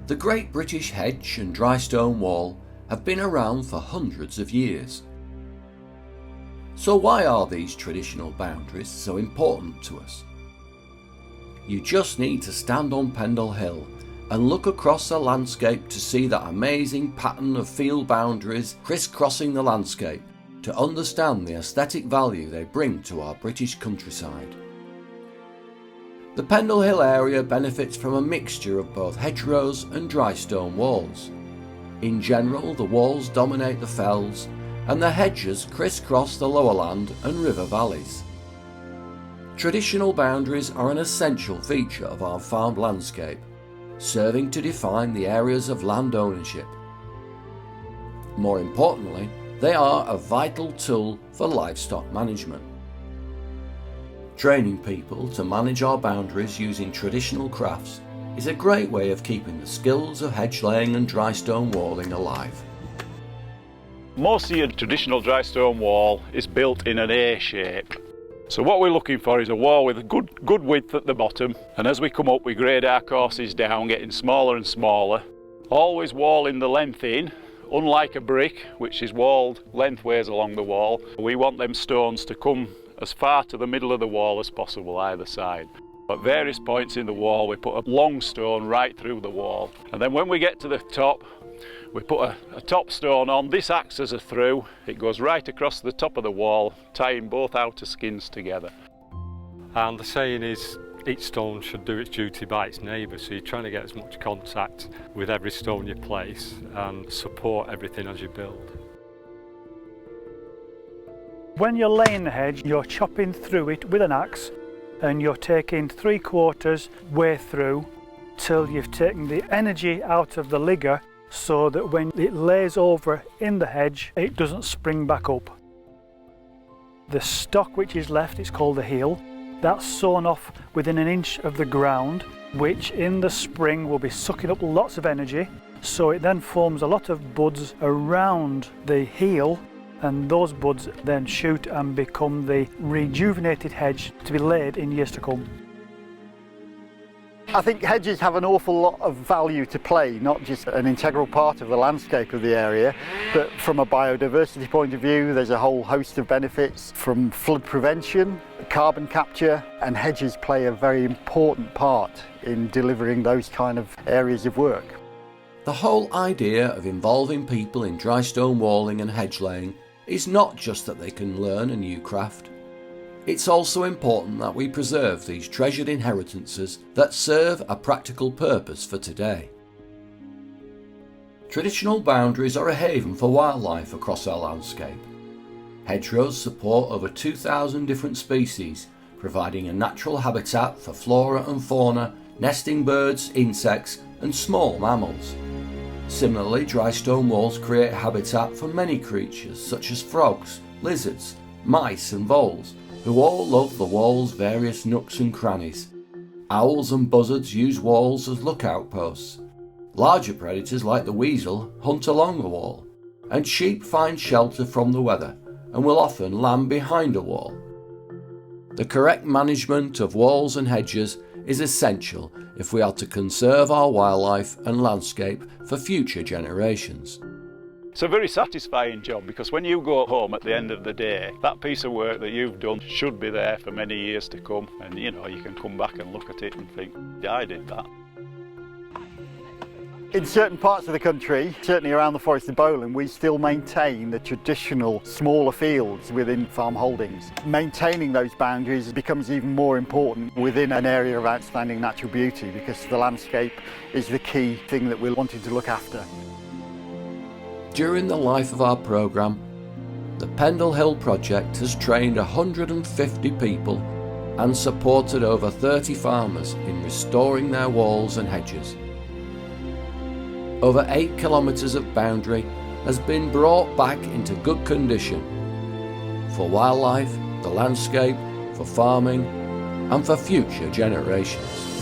The Great British Hedge and Dry Stone Wall have been around for hundreds of years. So why are these traditional boundaries so important to us? You just need to stand on Pendle Hill and look across the landscape to see that amazing pattern of field boundaries crisscrossing the landscape to understand the aesthetic value they bring to our British countryside. The Pendle Hill area benefits from a mixture of both hedgerows and dry stone walls. In general, the walls dominate the fells and the hedges crisscross the lower land and river valleys. Traditional boundaries are an essential feature of our farmed landscape, serving to define the areas of land ownership. More importantly, they are a vital tool for livestock management. Training people to manage our boundaries using traditional crafts is a great way of keeping the skills of hedge laying and dry stone walling alive. Most of your traditional dry stone wall is built in an A shape. So what we're looking for is a wall with a good width at the bottom, and as we come up we grade our courses down, getting smaller and smaller. Always walling the length in, unlike a brick which is walled lengthways along the wall. We want them stones to come as far to the middle of the wall as possible either side. At various points in the wall we put a long stone right through the wall, and then when we get to the top we put a top stone on. This acts as a through. It goes right across the top of the wall, tying both outer skins together. And the saying is, each stone should do its duty by its neighbour, so you're trying to get as much contact with every stone you place and support everything as you build. When you're laying the hedge, you're chopping through it with an axe and you're taking 3/4 way through till you've taken the energy out of the ligger, so that when it lays over in the hedge it doesn't spring back up. The stock which is left is called the heel. That's sawn off within an inch of the ground, which in the spring will be sucking up lots of energy, so it then forms a lot of buds around the heel, and those buds then shoot and become the rejuvenated hedge to be laid in years to come. I think hedges have an awful lot of value to play, not just an integral part of the landscape of the area, but from a biodiversity point of view there's a whole host of benefits, from flood prevention, carbon capture, and hedges play a very important part in delivering those kind of areas of work. The whole idea of involving people in dry stone walling and hedge laying is not just that they can learn a new craft. It's also important that we preserve these treasured inheritances that serve a practical purpose for today. Traditional boundaries are a haven for wildlife across our landscape. Hedgerows support over 2,000 different species, providing a natural habitat for flora and fauna, nesting birds, insects and small mammals. Similarly, dry stone walls create habitat for many creatures such as frogs, lizards, mice and voles, who all love the wall's various nooks and crannies. Owls and buzzards use walls as lookout posts. Larger predators like the weasel hunt along the wall, and sheep find shelter from the weather and will often land behind a wall. The correct management of walls and hedges is essential if we are to conserve our wildlife and landscape for future generations. It's a very satisfying job, because when you go home at the end of the day, that piece of work that you've done should be there for many years to come, and you can come back and look at it and think, yeah, I did that. In certain parts of the country, certainly around the Forest of Bowland, we still maintain the traditional smaller fields within farm holdings. Maintaining those boundaries becomes even more important within an area of outstanding natural beauty, because the landscape is the key thing that we're wanting to look after. During the life of our programme, the Pendle Hill project has trained 150 people and supported over 30 farmers in restoring their walls and hedges. Over 8 kilometres of boundary has been brought back into good condition for wildlife, the landscape, for farming and for future generations.